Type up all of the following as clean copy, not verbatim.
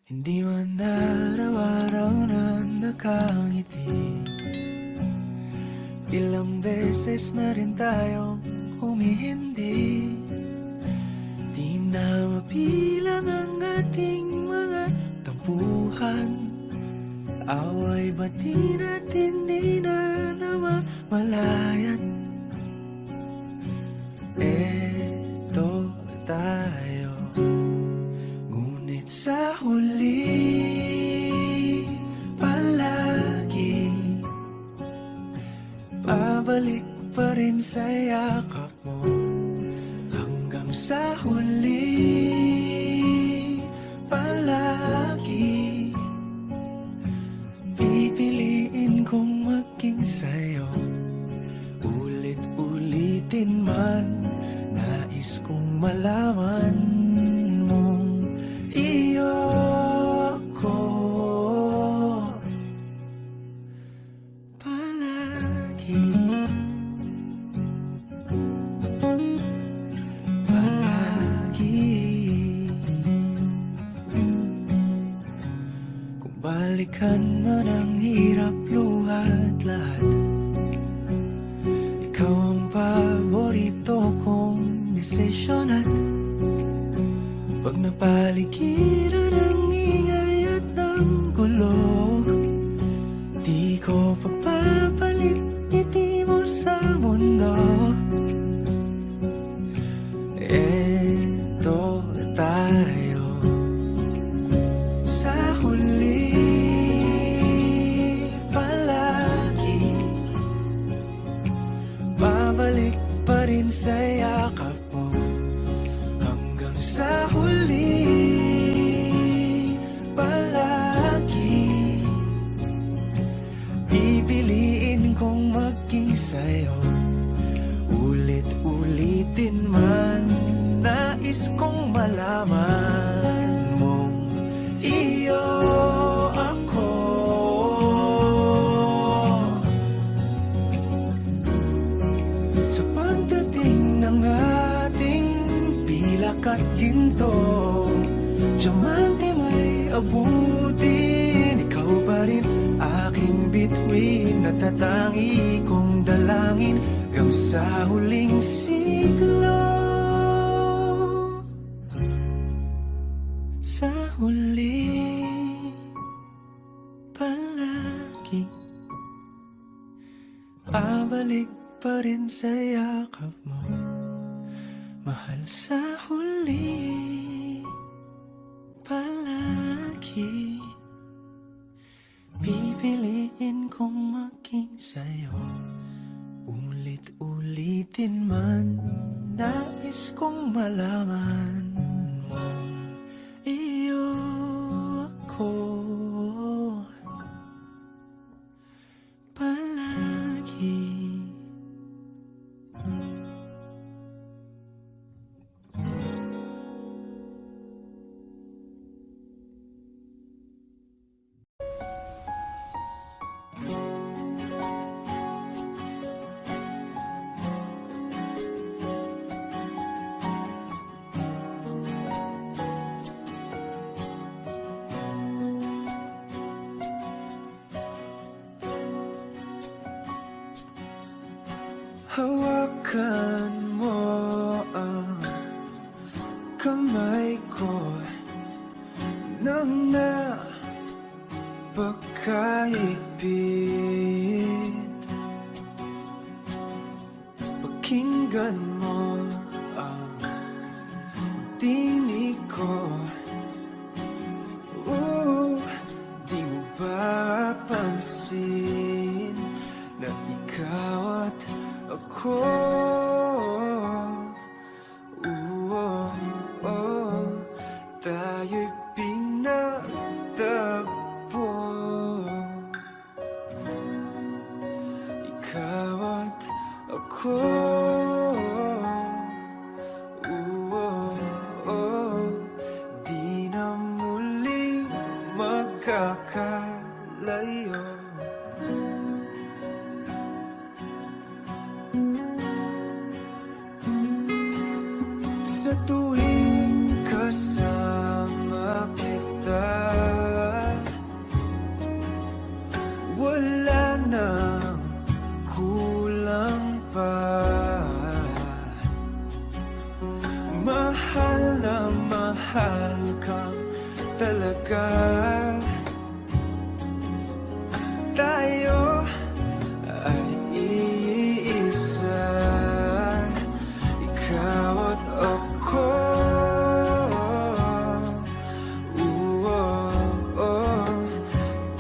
Hindi man araw-araw na nakangiti. Ilang beses na rin tayong humihindi. Di na mapilang ang ating mga tampuhan. Away bati natin di na namamalayan. Eto tayo, ngunit sa huli palagi babalik pa rin sa yakap mo. Hanggang sa huli palagi pipiliin kong maging sa'yo. Ulit-ulitin man, nais kong malaman mong iyo ko palagi. Palagi. Kung balikan man ang hirap, luhat lahat, ikaw ang paborito kong desisyon. At pag napaligiran ang ingay at ng gulo, di ko pagpapalit ngiti mo sa mundo. Eto tayo sa huli palagi babalik pa rin sa yakap mo. Hanggang sa huli palagi pipiliin kong maging sa'yo. Ulit-ulitin man, nais kong malaman mong iyo ako. Sa pagdating ng ating pilak at ginto, diamante may abutin, ikaw pa rin aking bituin. Natatangi kong dalangin hanggang sa huling siglo. Sa huli palagi babalik pa rin sa yakap mo, mahal. Sa huli palagi pipiliin kong maging sa'yo. Ulit-ulitin man, nais kong malaman mong iyo ako palagi. Hawakan mo ang kamay ko nang napakaipit. Pakinggan mo ang tinig ko. Di mo ba pansin na ikaw at ako, tayo'y pinagtagpo. Ikaw at ako, di na muling magkakalayo. Sa tuwing kasama kita, mahal kang talaga. Tayo ay iisa, ikaw at ako.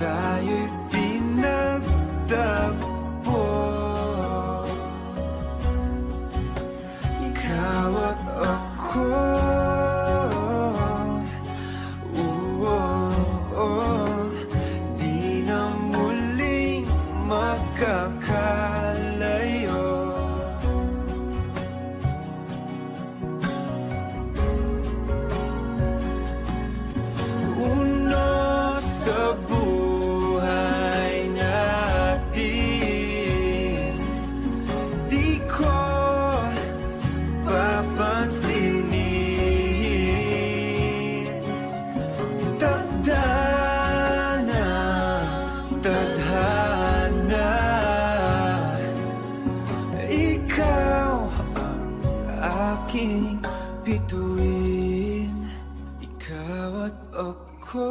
Tayo'y pinagtagpo, ikaw at ako. Di na muling makakalayo. Uno sa buhay natin, di ko papansinin. Tadhana, tadhana, ikaw ang aking bituin, ikaw at ako.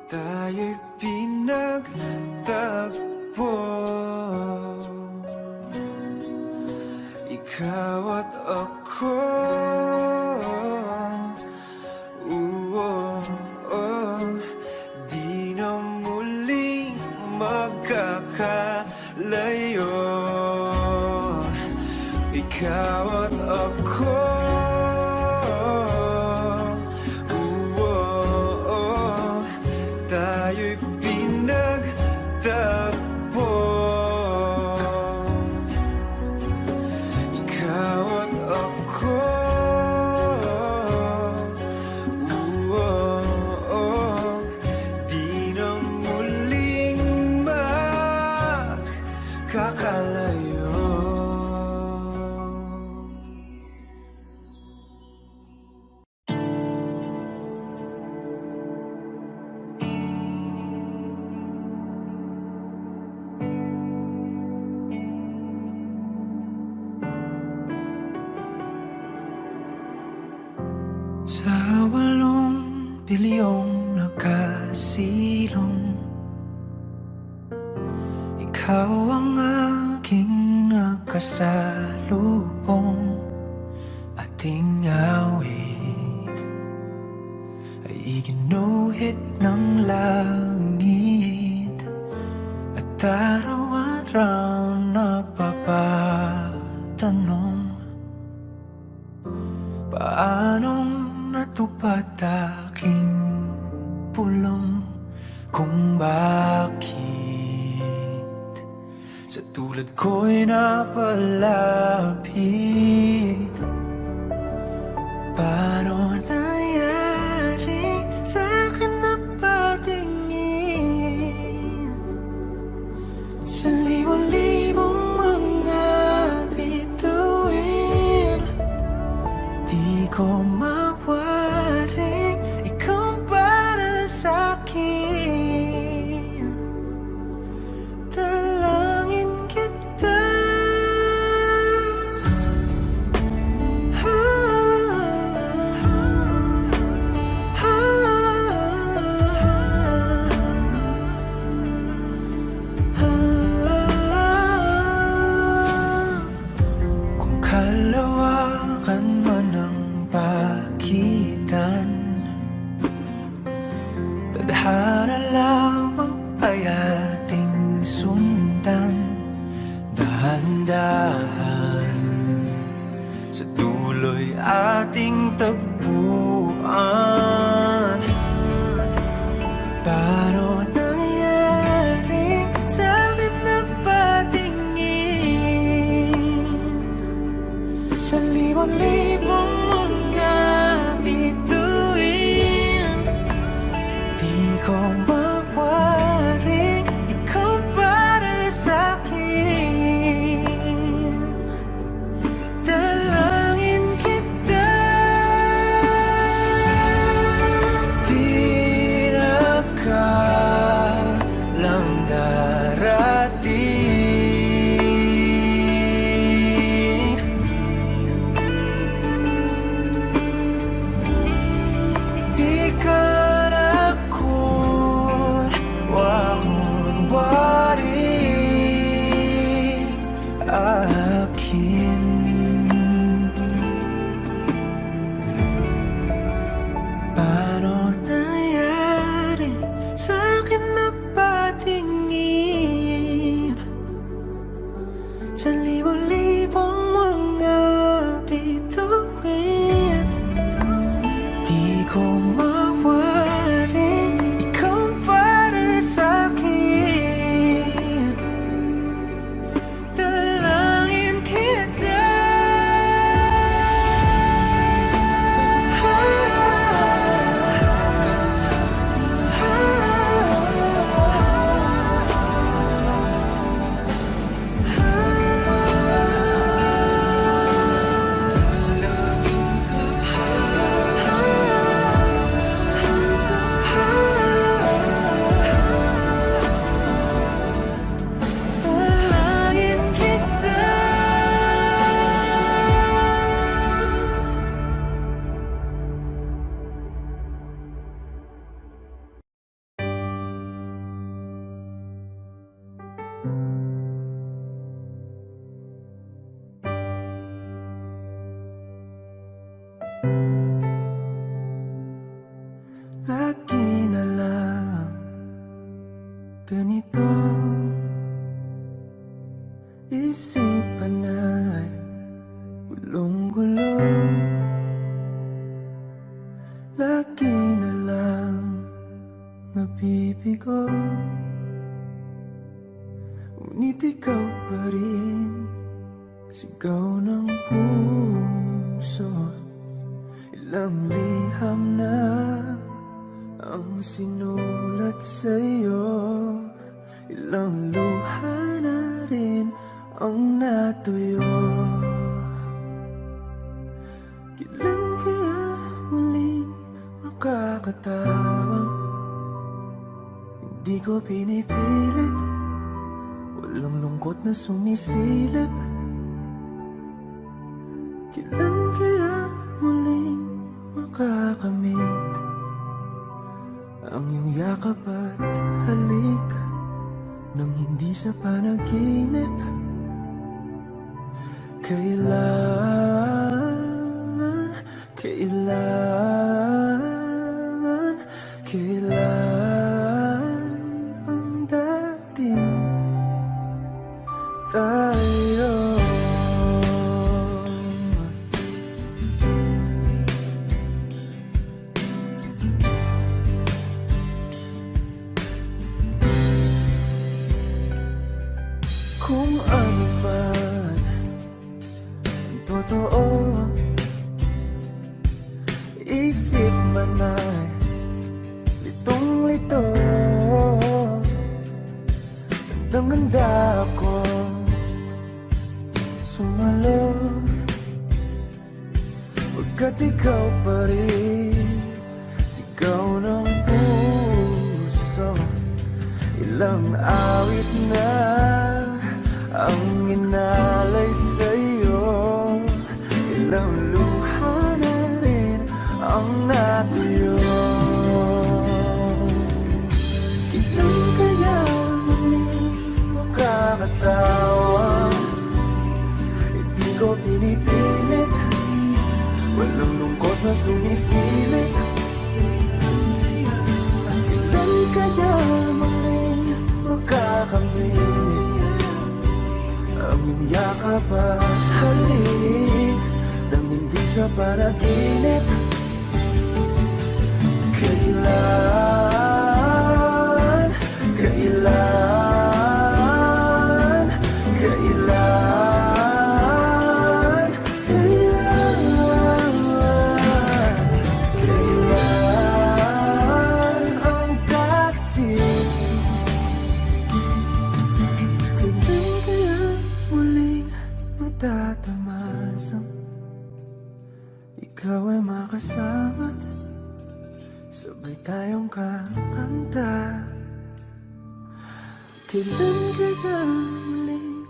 Tayo'y pinagtagpo, ikaw at ako. Di na muling magkakalayo, ikaw at ako. Tayo'y pinagtagpo, ikaw at ako. Di na muling magkakalayo. Sa 8 bilyong nakasilong, ikaw ang aking nakasalubong. Ating awit ay iginuhit ng langit, at araw-araw napapatanong, paanong natupad aking pulong, kung bakit sa tulad ko'y napalapit. Paano nangyari sa'kin na patingin sa liwan-libong mga bituin? Di ko mawaring ikaw para sa'kin. Dalangin kita, kung kalawakan man ang pagitan, tadhana lamang ay ating sundan. Dahan-dahan sa dulo'y ating tagpuan. Paano nangyari sa'kin na patingin sa liwan-libong mga bituin? Di ko mawaring ikaw para sa'kin. Dalangin kita, di na ka lang darating. gulo, lagi na lang nabibigo. Ngunit ikaw pa rin, sigaw ng puso. Ilang liham na ang sinulat sa'yo, ilang luha na rin ang natuyo. Kailan kaya muling makakatawang hindi ko pinipilit, walang lungkot na sumisilip. Kailan kaya muling makakamit ang iyong yakap at halik nang hindi sa panaginip? Kailan, kailan ang dating tayo? Kung ano man ang totoo, isip man ay litong-lito. Gandang-ganda ako sumalo, pagkat ikaw pa rin, sigaw ng puso. Ilang awit na ang inalay sa'yo, ilang luha na rin ang natuyo. Kailan kaya muling makakatawa, hindi ko pinipilit, walang lungkot na sumisilip. Kailan kaya muling makakamit ang iyong yakap at halik nang hindi sa panaginip? Kailan, kailan, kailan, kailan, kailan ang dating? Kailan kaya muling matatamasang ikaw ay makasama't sabay tayong kakanta? Kailan kaya muling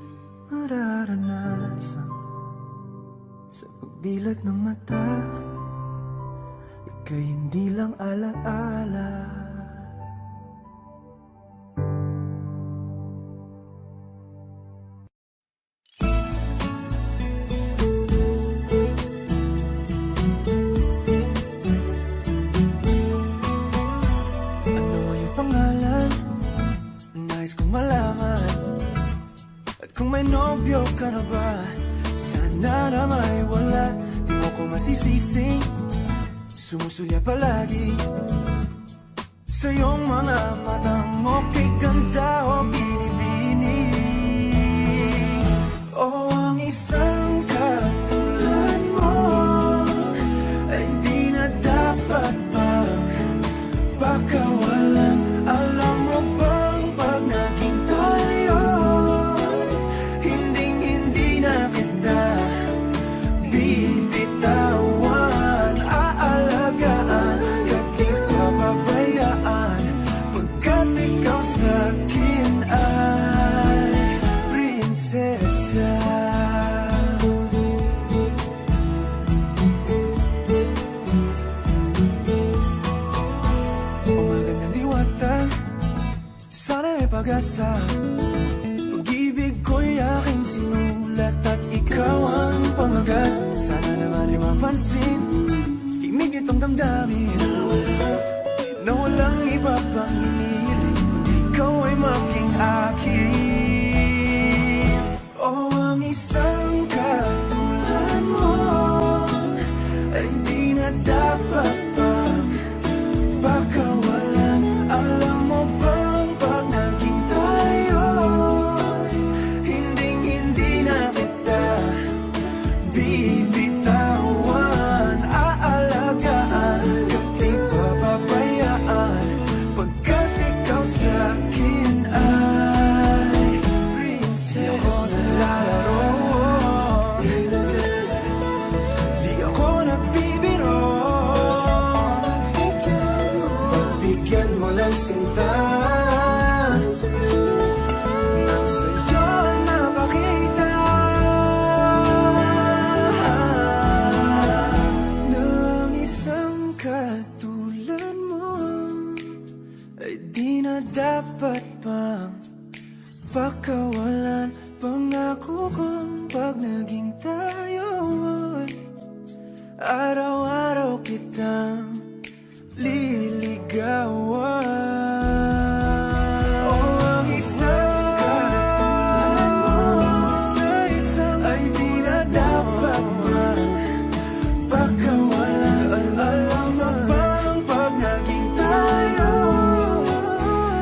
mararanasan sa pagdilat ng mata, ika'y hindi lang alaala? Kung may nobyo ka na ba, sana na may wala. Di mo ko masisising sumusulya palagi sa iyong mga matang okay ganda o binibini. O ang isang katulad mo ay di na dapat bang pakawalan. Alam mo bang pag naging tayo, hinding-hindi na kita bibitawan. Aalagaan, kahit papabayaan, pagkat ikaw sa'kin ay prinsesa. Umagandang diwata, sana may pag-asa. Pag-ibig ko'y aking sinulat at ikaw ang pamagat. Sana naman ay mapansin himig nitong damdamin na walang iba pang hinihiling kundi ikaw ay maging akin. O ang isang katulad mo Araw-araw kitang liligawan. Oh, ang isang katulad mo sa isang ay di na dapat magpakawalan. Alam mo bang pag naging tayo,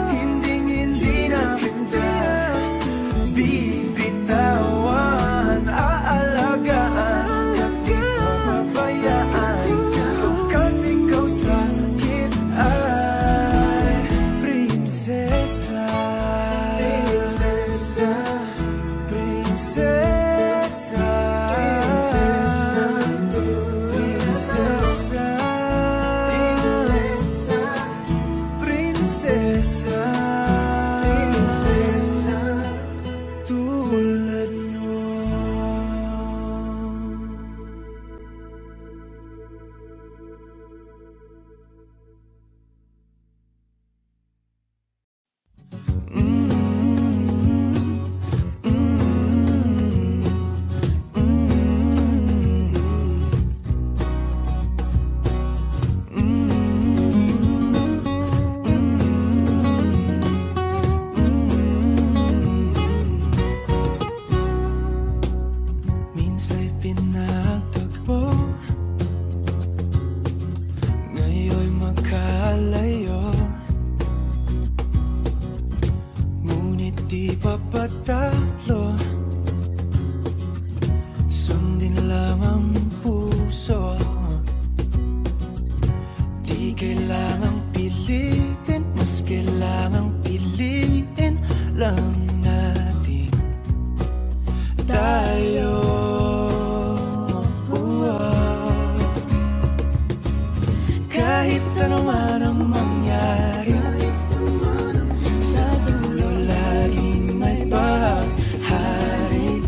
hindi na kita bibitawan. Aalagaan at di papabayaan, pagkat ikaw sa akin ay prinsesa. Prinsesa, prinsesa, prinsesa, prinsesa, prinsesa, tulad mo. Minsa'y pinagtagpo, ngayon'y magkalayo. Ngunit di papatalo, sundin lang ang puso. Di kailangang pilitin, mas kailangang piliin lang natin tayo. Kahit ano man ang mangyari, sa dulo laging may bahari.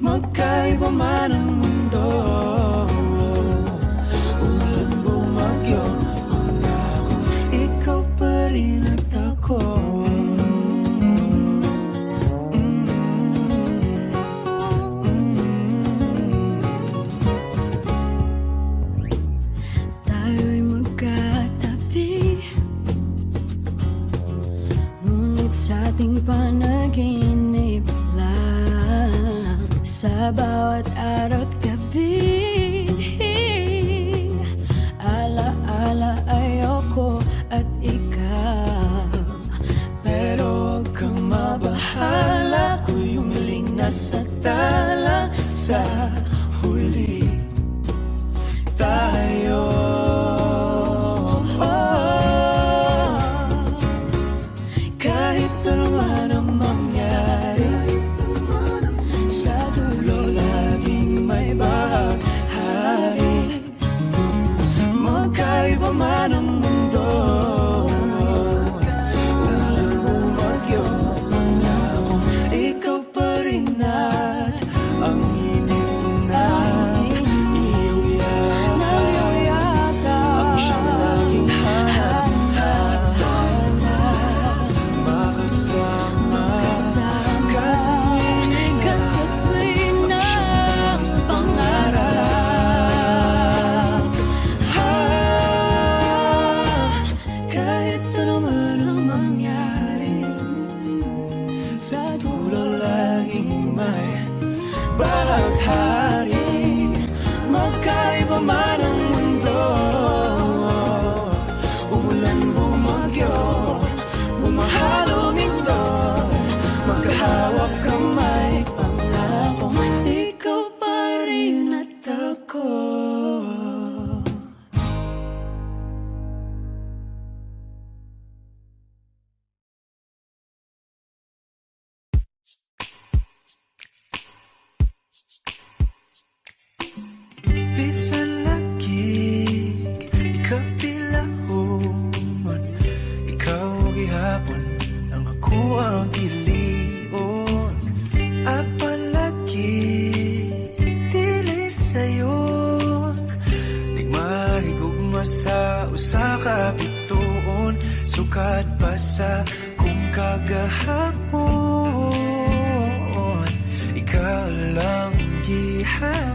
Magkaiba man ang mundo, umulan bumagyo, pangako ikaw pa rin at ako. Tayo'y magkatabi, ngunit sa ating panaginip lang. Sa bawat araw at gabi, ala-ala ayoko at ikaw. Pero huwag kang mabahala, ako'y umiling na sa tala. Sa huli tayo. Kahit ano man ang mangyari, sa dulo laging may bahari. Magkaiba man ang mundo, umulan bumagyo, pangako ikaw pa rin at ang init na iyong yakap, ang siyang laging hanap, makasama ka sa tuwing ng pangarap. Kahit ano man ang mangyari, sa dulo laging may bahaghari. Magkaiba man ang mundo, umulan bumagyo, bumahalo minto, magkahawak kamay, pangako ikaw pa rin at ako. Bisan lagig, ikaw tilahon, ikaw gihapon, ang ako ang ilion. At palagi dili sayon, di mahigugma sa usa ka bituon. Sukad pa sa kung kagahapon, ikaw lang gihapon.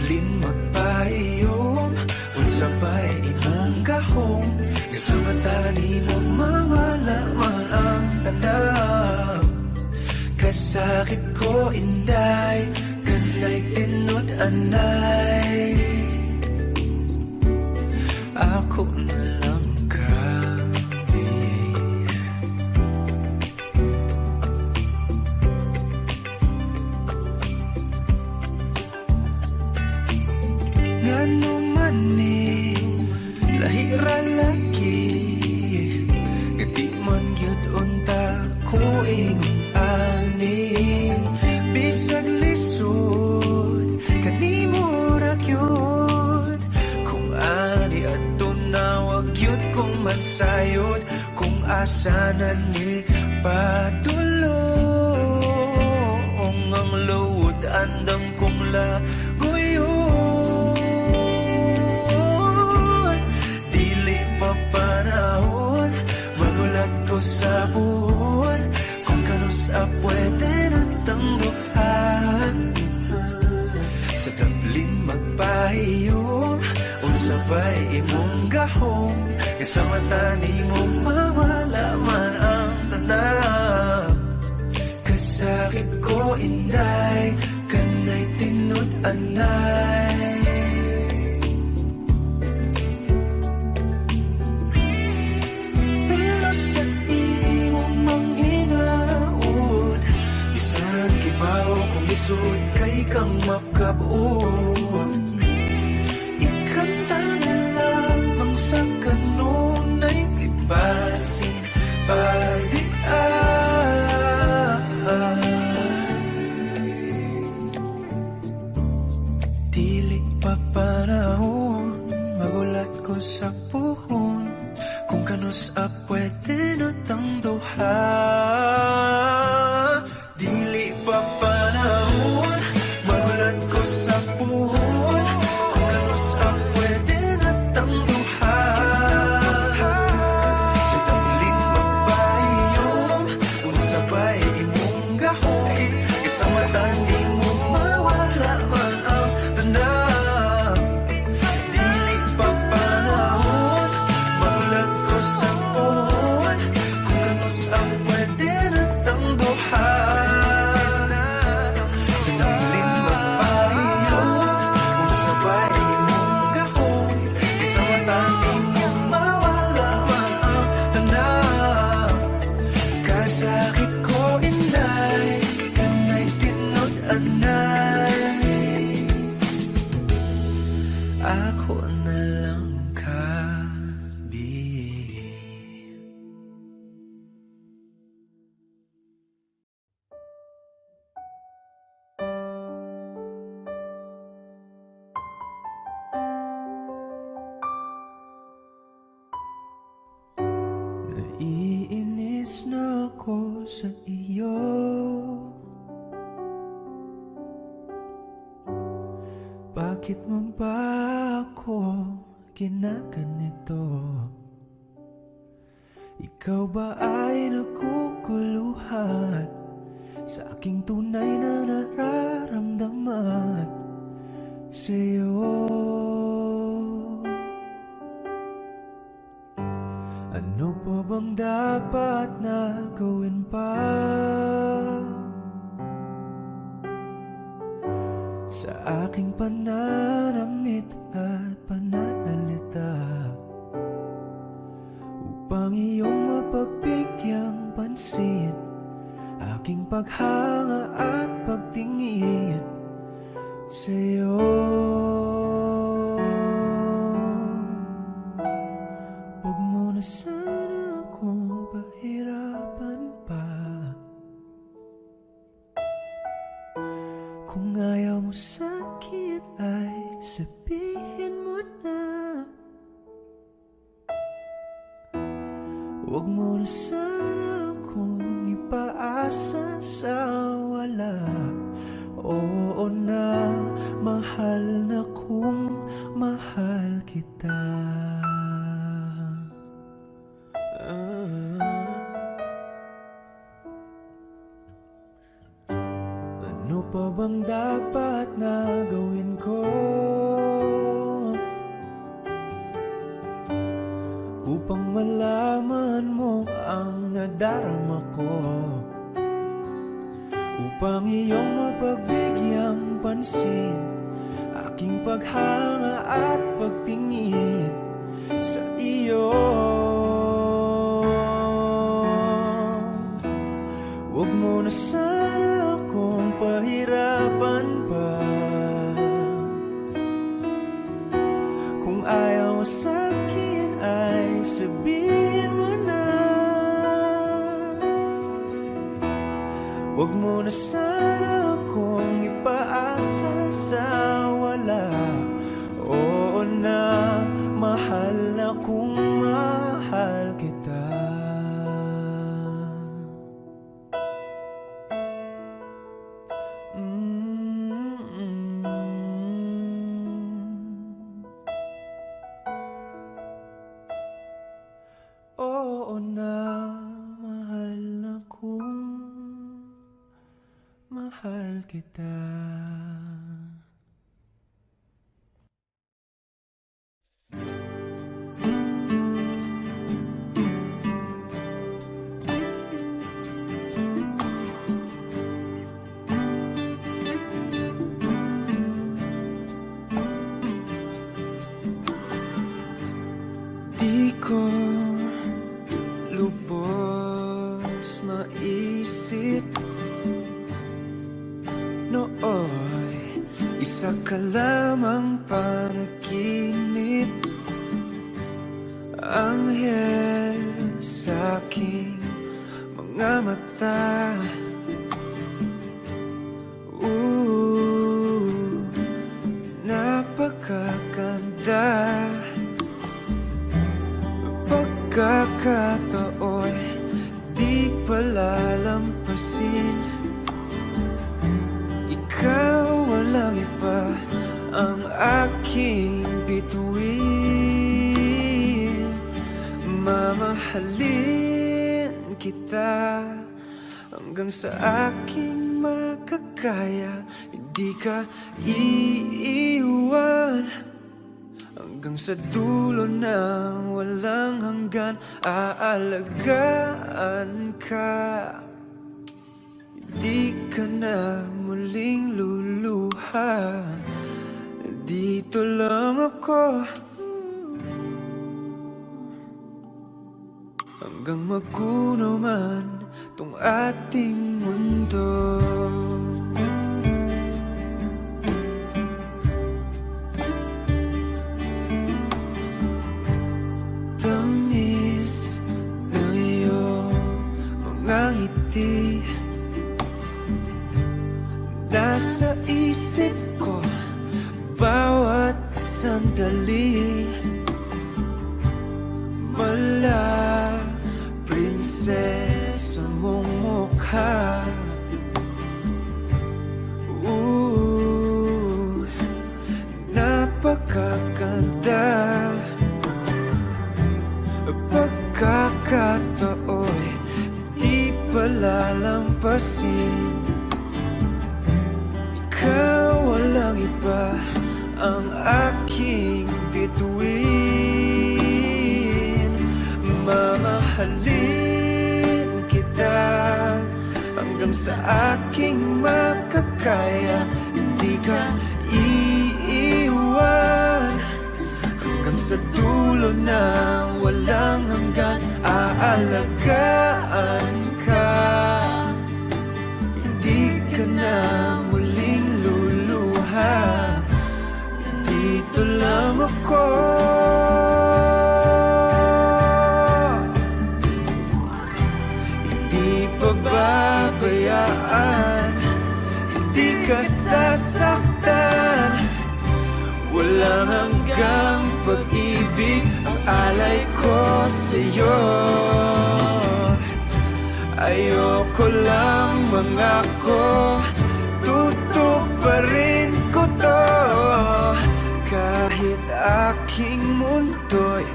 tablin magpahiyom, unsa ba'y imong gahom, nga sa mata nimo mawala man ang tanaw. Kasakit ko inday, kanay tinod anay, ako na lang ka, ngano man ni lahira lagi, gati man gyud unta ko ingon ani, bisag lisod kanimo ra gyud, kung ani adto na wag gyud kong masayod, kung asa na ni padulong ang load andam kong lagoyon, dili pa panahon magulat ko sa buwan, kung kanusa pwede ng tangguhan, sa tablin magpahiyom, unsa ba'y imong gahom, nga sa mata nimo mawala man ang tanaw. Kasakit ko inday, kanay tinod anay, pero sa imong manghinaot, bisan kibaw kung isod kay kang makabuot, ikanta na lamang sa kanunay ibasin pagdian, dili pa panahon magulat ko sa puhon, kung kanus pwede na tang duha, dili pa panahon magulat ko sa puhon, kung kanus pwede na tang duha, sa tablin magpahiyom, unsa ba'y imong gahom, kasama tani mo mawala man ang tanaw. Dili pa panahon magulat ko sa puhon, kung kanus pwede na tang duha, sa tablin magpahiyom, unsa ba'y imong gahom, kasama tani mo mawala man ang tanaw. Kasakit ko inday, kanay tinod anay, ako na lang kabi. Naiinis na ako sa iyo, bakit mo ba ako ginaganito? Ikaw ba ay naguguluhan sa aking tunay na nararamdaman sa'yo? Ano pa bang dapat na gawin pa sa aking pananamit at pananalita, upang iyong mapagbigyang pansin aking paghanga at pagtingin sa'yo? Huwag mo na sana akong pahirapan pa, kung ayaw mo sa'kin ay sabihin mo na. Huwag mo na sana akong ipaasa sa wala. Oo na, mahal na kung mahal kita. Ano pa bang dapat na gawin ko malaman mo ang nadarama ko, upang iyong mapagbigyan pansin aking paghanga at pagtingin sa iyo. Huwag mo na sana akong pahirapan pa. Kung ayaw mo sa'kin ay sabihin mo na. Huwag mo na sana akong ipaasa sa wala. Oo na, mahal na kung mahal kita. Oo na, mahal na kung mahal kita. Di ko lubos maisip nooy isa ka lamang panaginip, anghel sa aking mga mata. Napakaganda, pagkakatao'y di palalampasin. Ikaw walang iba ang aking bituin. Mamahalin kita hanggang sa aking makakaya. Hindi ka iiwan hanggang sa dulo na walang hanggan. Aalagaan ka, di ka na muling luluha. Dito lang ako hanggang magunaw man tong ating mundo. Tamis ng iyong mga ngiti nasa isip ko bawat sandali. Mala prinsesa mong mukha, napakaganda. Pagkakatao'y di palalampasin. Ikaw walang iba ang aking bituin. Mamahalin kita hanggang sa aking makakaya. Hindi ka iiwan hanggang sa dulo na walang hanggan. Aalagaan ka, hindi ka na muling luluha. Dito lang ako hindi pababayaan. Hindi ka sasaktan, walang hanggang pag-ibig ang alay ko sa'yo. Ayoko lang mangako, tutuparin ko to. Kahit aking mundo'y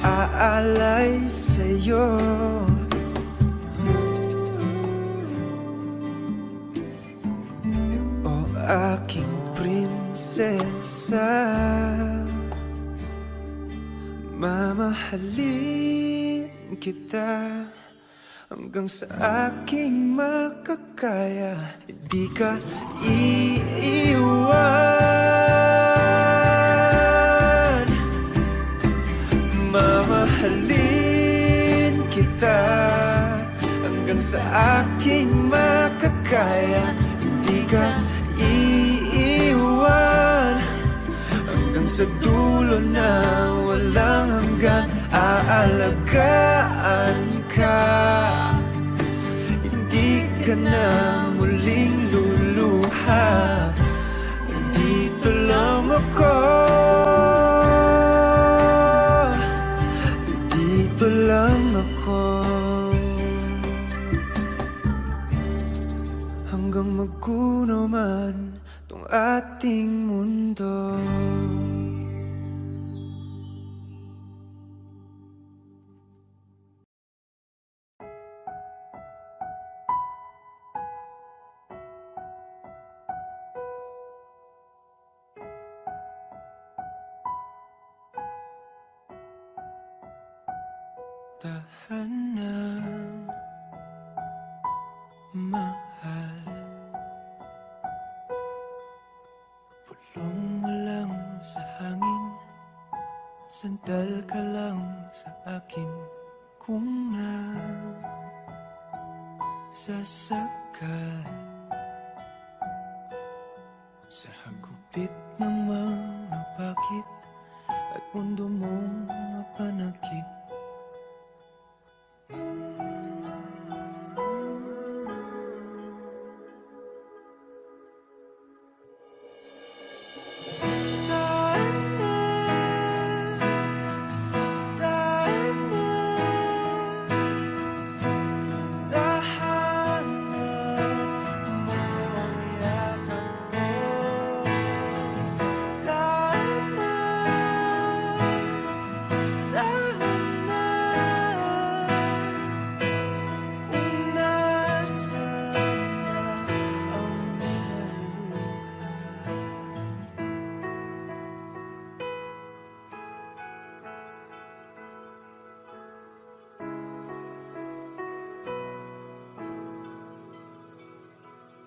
iaalay sa'yo. O aking prinsesa, Mamahalin kita hanggang sa aking makakaya. Hindi ka iiwan. Mamahalin kita hanggang sa aking makakaya. Hindi ka iiwan hanggang sa dulo na walang hanggan. Aalagaan ka, hindi ka na muling luluha. Dito lang ako, dito lang ako, hanggang maggunaw man tong ating mundo. Tahanan, mahal, pulong mo lang sa hangin, sandal ka lang sa akin. Kung nasasakal sa hagupit ng mga bakit at mundo mong mapanakit,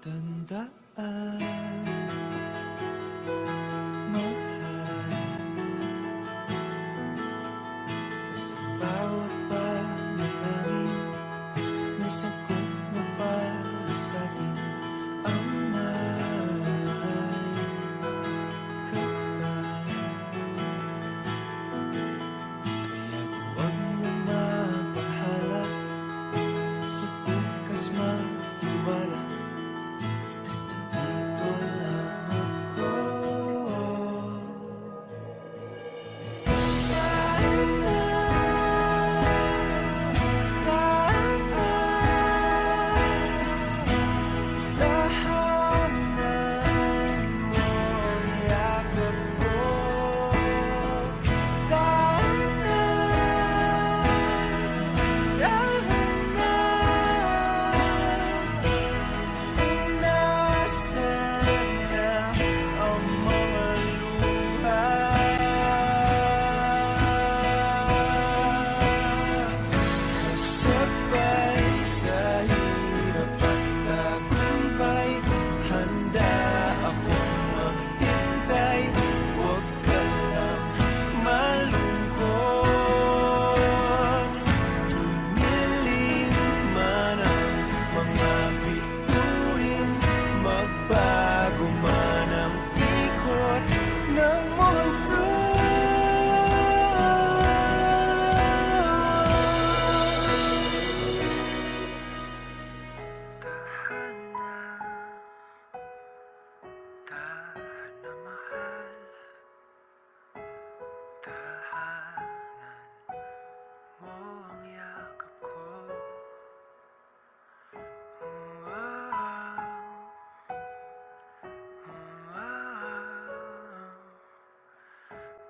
tandaan, mahal, sa bawat panalangin may sagot na para sa'tin. Ang may kapal, kaya't huwag mo mabahala, sa bukas magtiwala.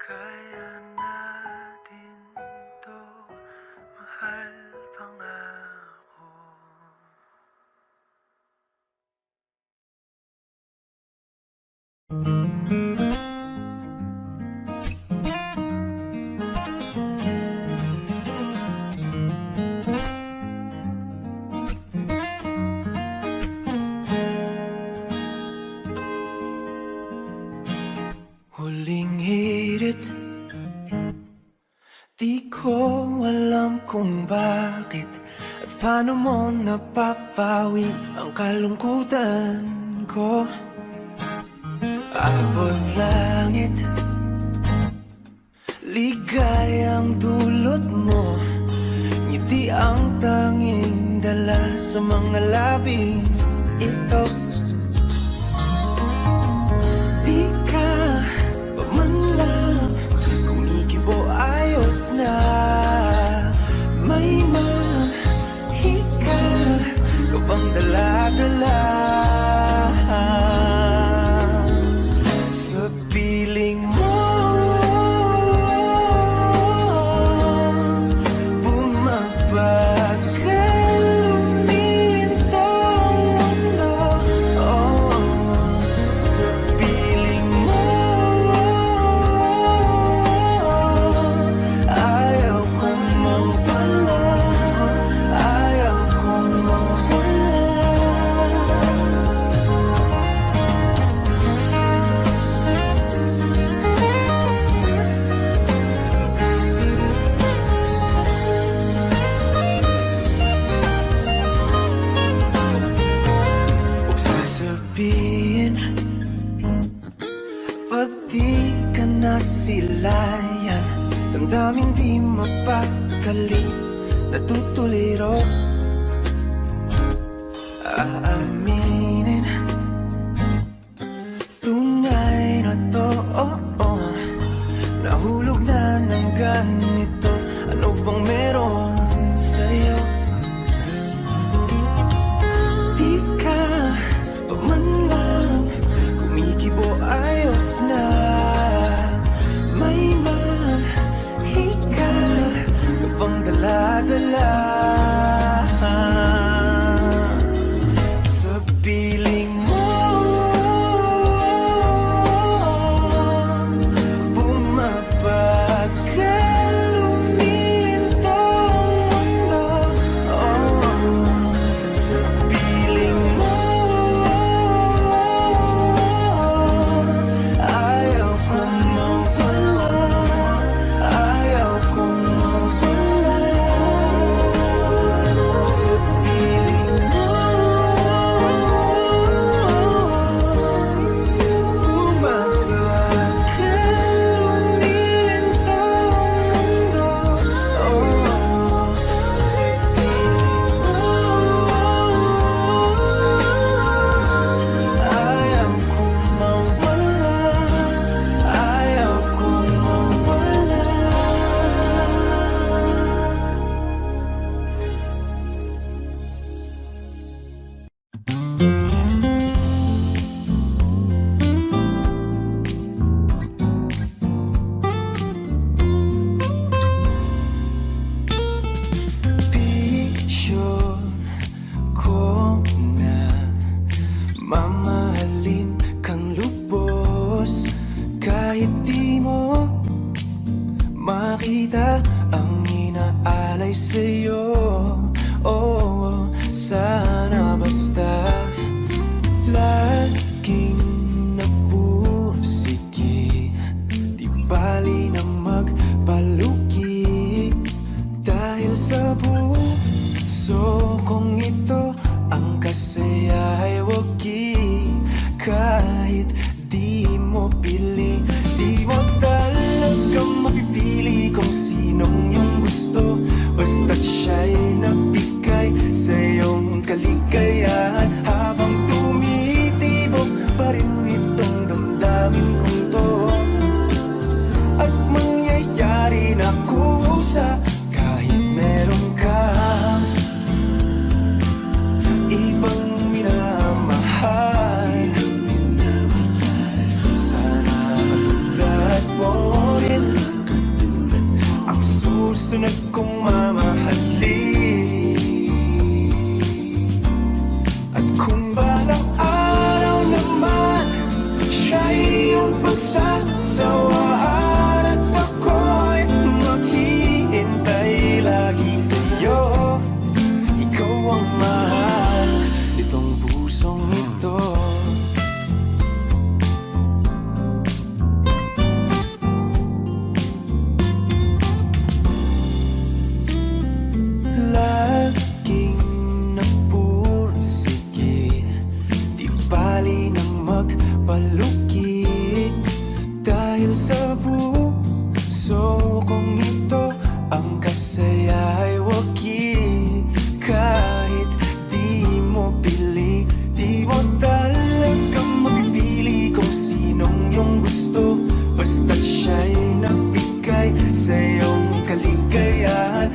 Kaya natin to, mahal, pangako. pilit. Di ko alam kung bakit at paano mo napapawi ang kalungkutan ko. Abot langit, ligayang dulot mo, ngiti ang tanging dala sa mga labing ito. Di ka pa man lang kumikibo, ayos na. May mahika ka bang dala-dala sa piling mo? Bumabagal lumintong mundo, oh, sa piling mo. Ayaw kong mawala, ayaw kong mawala. Huwag sasabihin pag di ka nasilayan, damdamin di mapakali, natutuliro. Aaminin, tunay na to, oh, oh. Nahulog na ng ganito, ano bang meron sa'yo? Di ka pa man lang kumikibo, ayos na. May mahika ka bang dala-dala sa piling mo? Bumabagal lumintong mundo, oh, sa piling mo. Ayaw kong mawala, ayaw kong mawala sa piling mo. Bumabagal lumintong mundo, oh, sa piling mo. Ayaw kong mawala, ayaw kong mawala. Bisyo ko na mamahalin kang lubos, kahit di mo makita ang inaalay sa'yo. Oh, sana basta laging napursigi, di bali na magpalugi, dahil sa puso kong ito ang kasaya ay wagi. Kahit di mo pili, di mo talagang mapipili kung sinong iyong gusto, basta't siya'y nagbigay sa iyong kaligayahan. Habang tumitibok pa rin itong damdamin kong to, at mangyayari na kusa kahit meron kang ibang minamahal. Sana katulad mo rin ang susunod kong mamahalin. At kung balang araw naman siya'y iyong pagsasawaan, at ako'y maghihintay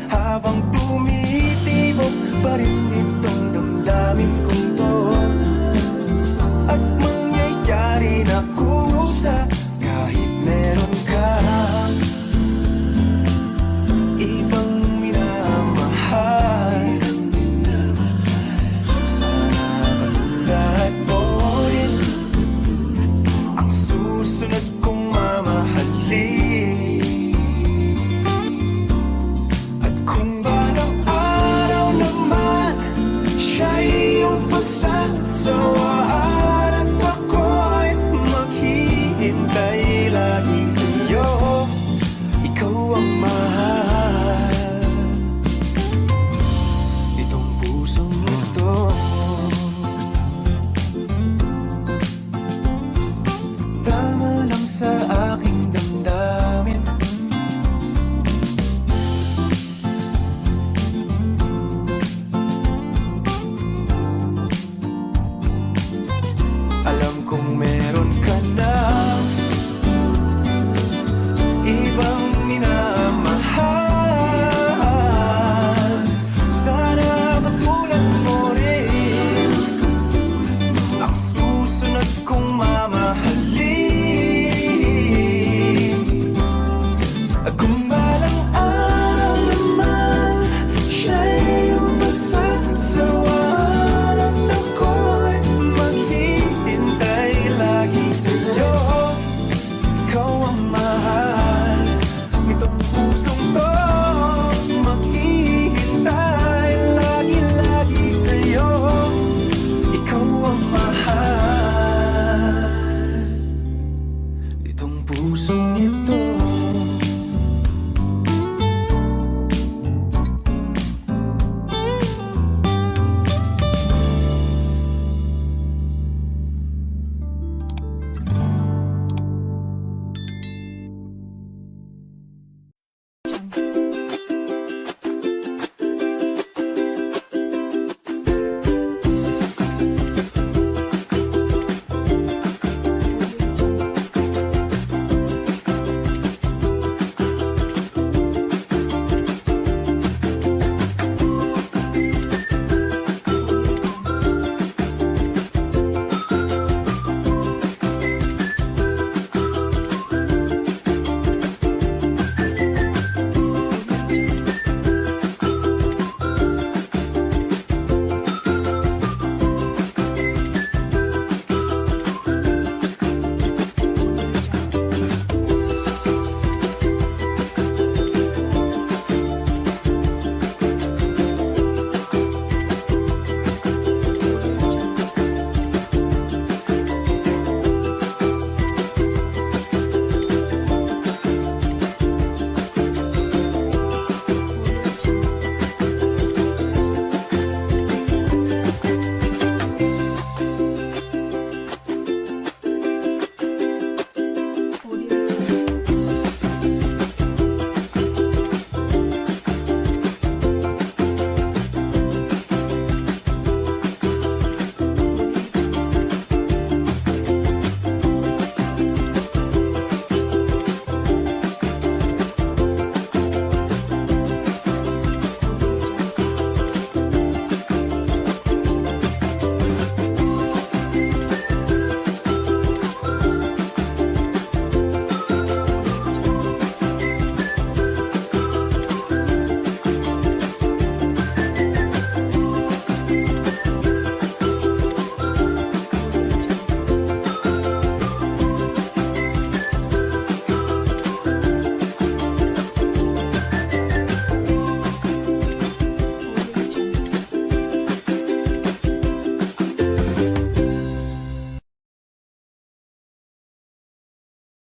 habang